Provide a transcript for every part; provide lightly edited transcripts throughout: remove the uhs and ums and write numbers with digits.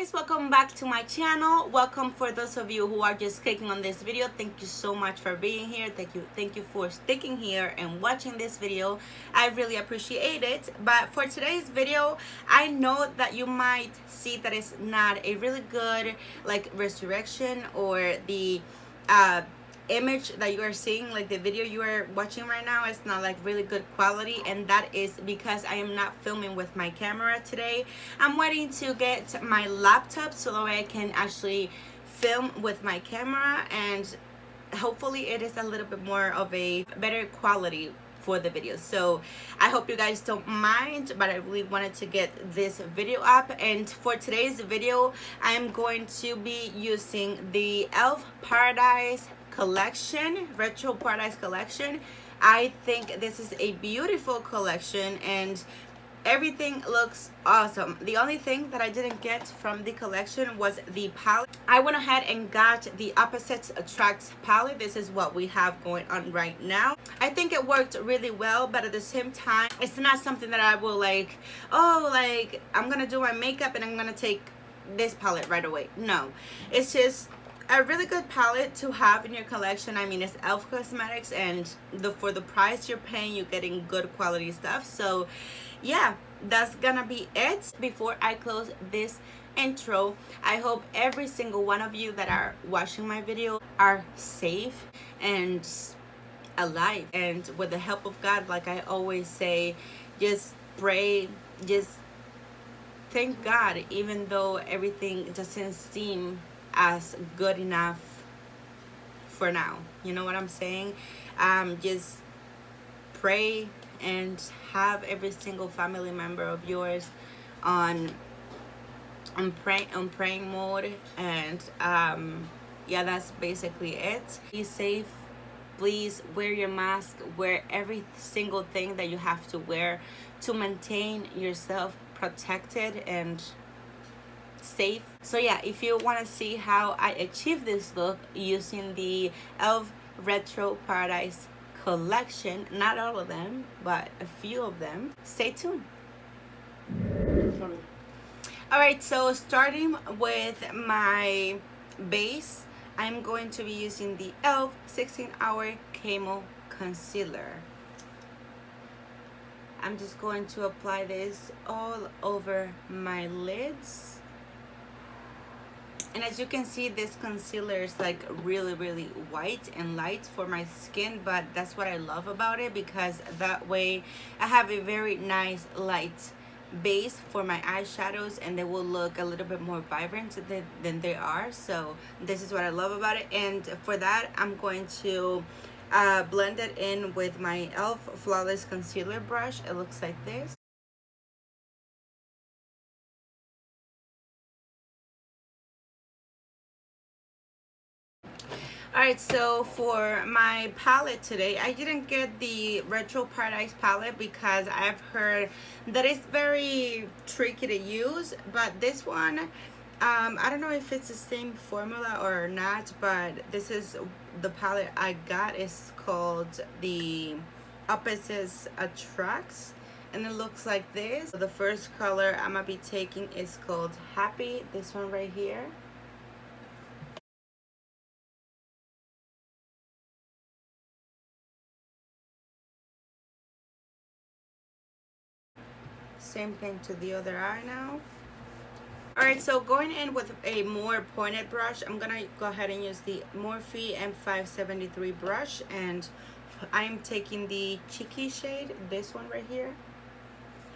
guys, welcome back to my channel. Welcome for those of you who are just clicking on this video. Thank you so much for being here. Thank you for sticking here and watching this video. I really appreciate it. But for today's video, I know that you might see that it's not a really good like resurrection, or the image that you are seeing, like the video you are watching right now, is not like really good quality, and that is because I am not filming with my camera today. I'm waiting to get my laptop so that way I can actually film with my camera, and hopefully it is a little bit more of a better quality for the video. So I hope you guys don't mind, but I really wanted to get this video up. And for today's video, I am going to be using the Elf Paradise collection, Retro Paradise collection. I think this is a beautiful collection and everything looks awesome. The only thing that I didn't get from the collection was the palette. I went ahead and got the Opposites Attract palette. This is what we have going on right now. I think it worked really well, but at the same time, it's not something that I will like, oh, like I'm gonna do my makeup and I'm gonna take this palette right away. No, it's just a really good palette to have in your collection. I mean, it's Elf Cosmetics, and for the price you're paying, you're getting good quality stuff. So yeah, that's gonna be it. Before I close this intro, I hope every single one of you that are watching my video are safe and alive, and with the help of God, like I always say, just pray, just thank God, even though everything doesn't seem as good enough for now. You know what I'm saying? Just pray and have every single family member of yours on praying mode, and yeah, that's basically it. Be safe. Please wear your mask, wear every single thing that you have to wear to maintain yourself protected and safe. So yeah, if you want to see how I achieve this look using the Elf Retro Paradise collection, not all of them, but a few of them, stay tuned. Alright, so starting with my base, I'm going to be using the Elf 16-Hour Camo Concealer. I'm just going to apply this all over my lids. And as you can see, this concealer is like really white and light for my skin, but that's what I love about it, because that way I have a very nice light base for my eyeshadows, and they will look a little bit more vibrant than they are. So this is what I love about it. And for that, I'm going to blend it in with my Elf Flawless Concealer brush. It looks like this. Alright, so for my palette today, I didn't get the Retro Paradise palette because I've heard that it's very tricky to use. But this one, I don't know if it's the same formula or not, but this is the palette I got. It's called the Opposites Attracts, and it looks like this. The first color I'm gonna be taking is called Happy, this one right here. Same thing to the other eye now. Alright, so going in with a more pointed brush, I'm gonna go ahead and use the Morphe M573 brush, and I'm taking the Cheeky shade, this one right here.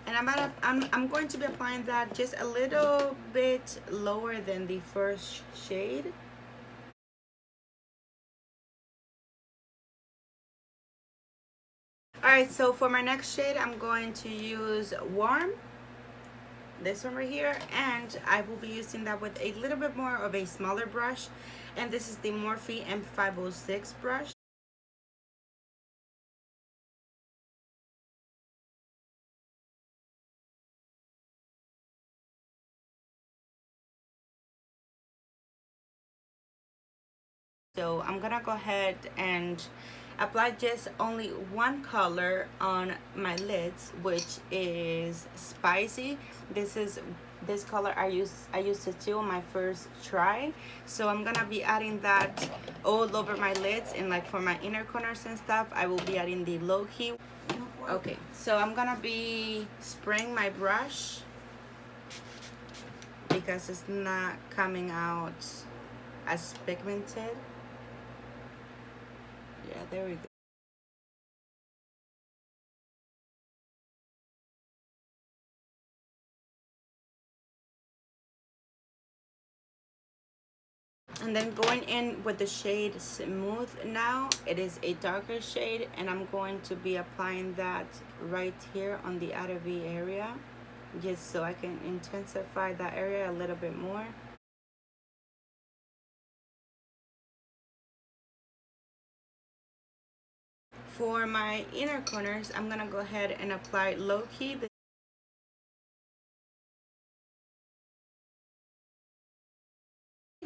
And I'm going to be applying that just a little bit lower than the first shade. Alright, so for my next shade, I'm going to use Warm, this one right here, and I will be using that with a little bit more of a smaller brush, and this is the Morphe M506 brush. So I'm gonna go ahead and apply just only one color on my lids, which is Spicy. This is This color I used it too on my first try, so I'm gonna be adding that all over my lids, and like for my inner corners and stuff I will be adding the low key. Okay, so I'm gonna be spraying my brush because it's not coming out as pigmented. Yeah, there we go. And then going in with the shade Smooth now. It is a darker shade, and I'm going to be applying that right here on the outer V area, just so I can intensify that area a little bit more. For my inner corners, I'm gonna go ahead and apply Low Key.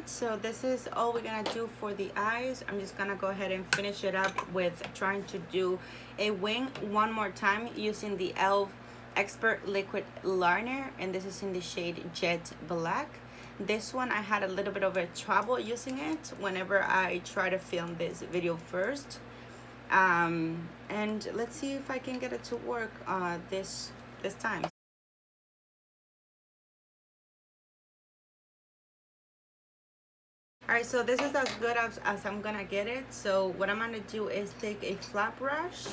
So this is all we're gonna do for the eyes. I'm just gonna go ahead and finish it up with trying to do a wing one more time using the e.l.f. Expert Liquid Liner, and this is in the shade Jet Black. This one I had a little bit of a trouble using it whenever I try to film this video first. And let's see if I can get it to work this time. Alright, so this is as good as I'm gonna get it. So what I'm gonna do is take a flat brush.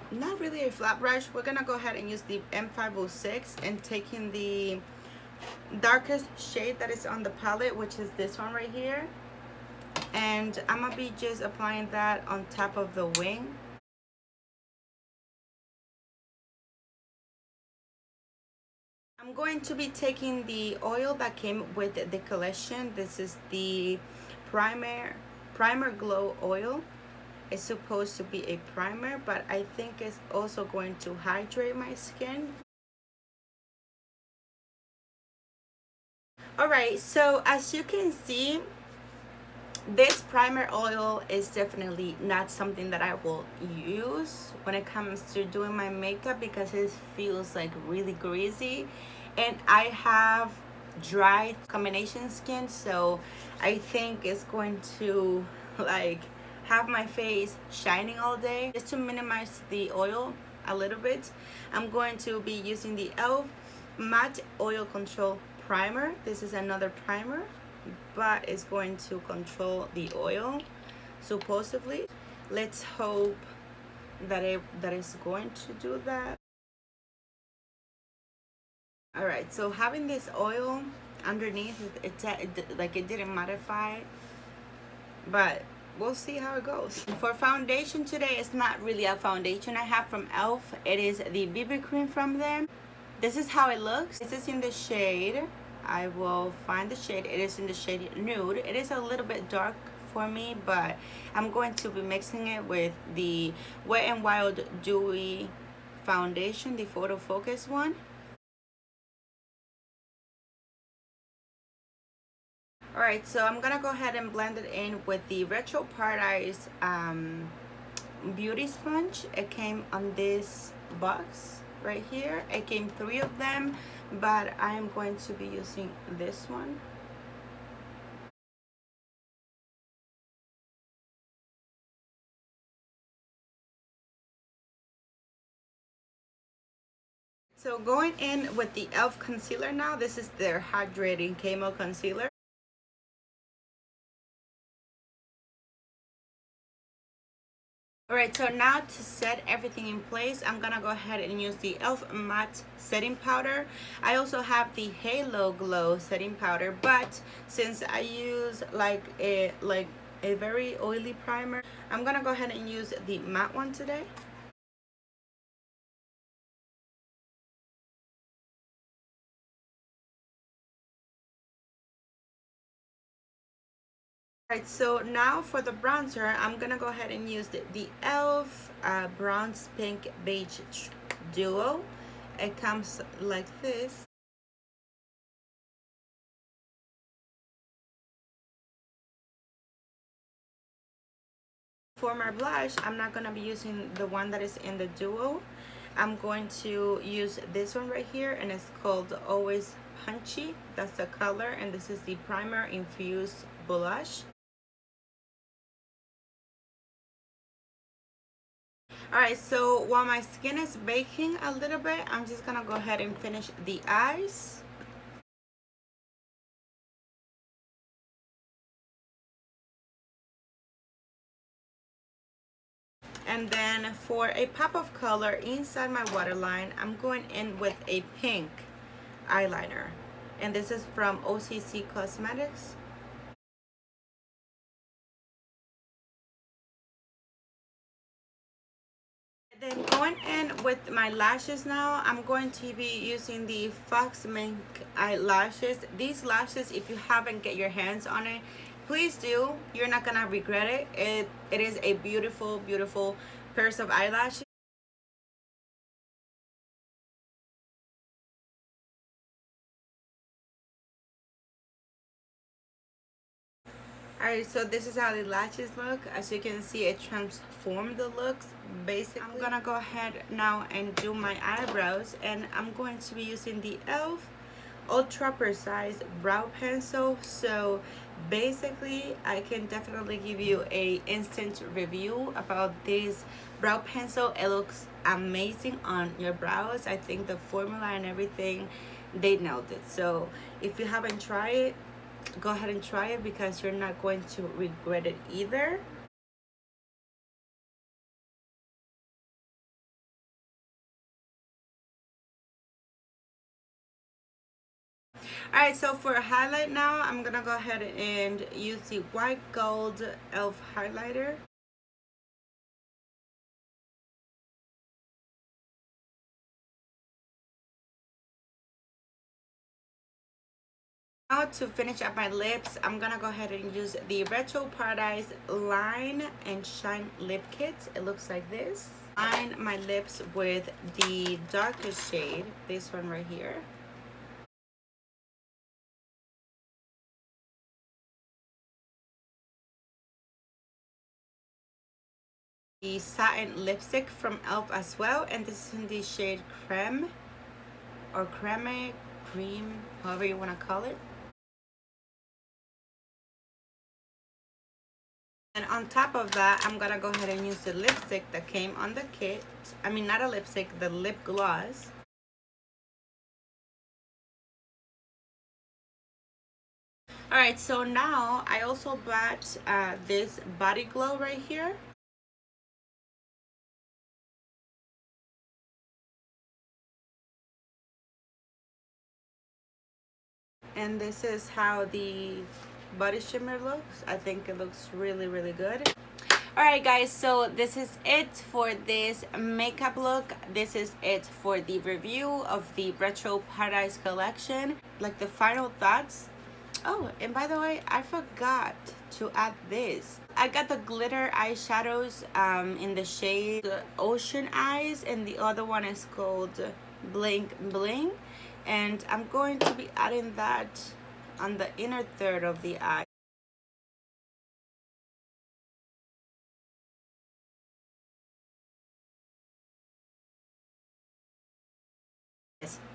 Not really a flat brush. We're gonna go ahead and use the M506 and taking the darkest shade that is on the palette, which is this one right here. And I'm gonna be just applying that on top of the wing. I'm going to be taking the oil that came with the collection. This is the Primer Glow Oil. It's supposed to be a primer, but I think it's also going to hydrate my skin. Alright, so as you can see, this primer oil is definitely not something that I will use when it comes to doing my makeup because it feels like really greasy, and I have dry combination skin, so I think it's going to like have my face shining all day. Just to minimize the oil a little bit, I'm going to be using the e.l.f. Matte Oil Control Primer. This is another primer, but it's going to control the oil supposedly. Let's hope that it's going to do that. All right, so having this oil underneath like it didn't mattify, but we'll see how it goes. For foundation today, it's not really a foundation I have from e.l.f. It is the BB cream from them. This is how it looks. This is in the shade, I will find the shade. It is in the shade Nude. It is a little bit dark for me, but I'm going to be mixing it with the Wet n Wild Dewy foundation, the Photo Focus one. Alright, so I'm gonna go ahead and blend it in with the Retro Paradise beauty sponge. It came on this box right here. It came 3 of them, but I am going to be using this one. So going in with the e.l.f. concealer now. This is their Hydrating Camo Concealer. Alright, so now to set everything in place, I'm gonna go ahead and use the e.l.f. Matte Setting Powder. I also have the Halo Glow Setting Powder, but since I use like a very oily primer, I'm gonna go ahead and use the matte one today. Alright, so now for the bronzer, I'm gonna go ahead and use the e.l.f. Bronze Pink Beige Duo. It comes like this. For my blush, I'm not gonna be using the one that is in the Duo. I'm going to use this one right here, and it's called Always Punchy. That's the color, and this is the primer infused blush. Alright, so while my skin is baking a little bit, I'm just gonna go ahead and finish the eyes. And then for a pop of color inside my waterline, I'm going in with a pink eyeliner. And this is from OCC Cosmetics. Then going in with my lashes now, I'm going to be using the Fox Mink eyelashes. These lashes, if you haven't get your hands on it, please do. You're not gonna regret it. It is a beautiful, beautiful pairs of eyelashes. Alright, so this is how the lashes look. As you can see, it transformed the looks. Basically, I'm gonna go ahead now and do my eyebrows, and I'm going to be using the e.l.f. Ultra Precise Brow Pencil. So basically, I can definitely give you a instant review about this brow pencil. It looks amazing on your brows. I think the formula and everything, they nailed it. So if you haven't tried it, go ahead and try it, because you're not going to regret it either. Alright, so for a highlight now, I'm gonna go ahead and use the white gold e.l.f. highlighter. Now to finish up my lips, I'm gonna go ahead and use the Retro Paradise Line and Shine Lip Kit. It looks like this. Line my lips with the darkest shade, this one right here. The satin lipstick from e.l.f. as well, and this is in the shade Creme or Creme, Cream, however you want to call it. And on top of that, I'm gonna go ahead and use the lipstick that came on the kit. I mean, not a lipstick, the lip gloss. Alright, so now I also bought this body glow right here. And this is how the body shimmer looks. I think it looks really, really good. Alright guys, so this is it for this makeup look. This is it for the review of the Retro Paradise collection. Like the final thoughts. Oh, and by the way, I forgot to add this. I got the glitter eyeshadows in the shade Ocean Eyes, and the other one is called Blink Bling. And I'm going to be adding that on the inner third of the eye.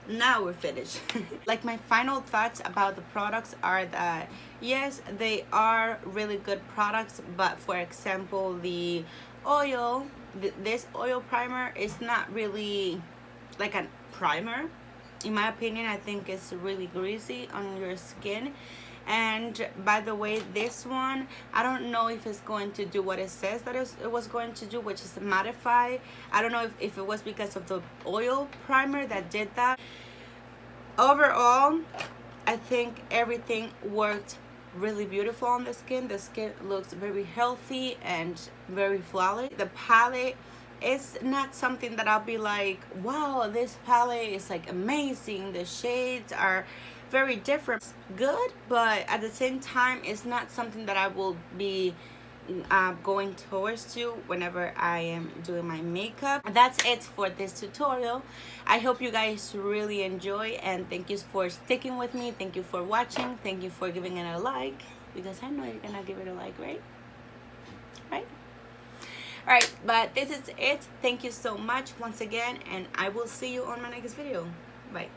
Now we're finished. Like, my final thoughts about the products are that yes, they are really good products, but for example, the oil, this oil primer is not really like a primer. In my opinion, I think it's really greasy on your skin. And by the way, this one, I don't know if it's going to do what it says that it was going to do, which is mattify. I don't know if it was because of the oil primer that did that. Overall, I think everything worked really beautiful on the skin. The skin looks very healthy and very flawless. The palette, it's not something that I'll be like, wow, this palette is like amazing. The shades are very different. It's good, but at the same time, it's not something that I will be going towards to whenever I am doing my makeup. That's it for this tutorial. I hope you guys really enjoy, and thank you for sticking with me. Thank you for watching. Thank you for giving it a like, because I know you're gonna give it a like, right? All right, but this is it. Thank you so much once again, and I will see you on my next video. Bye.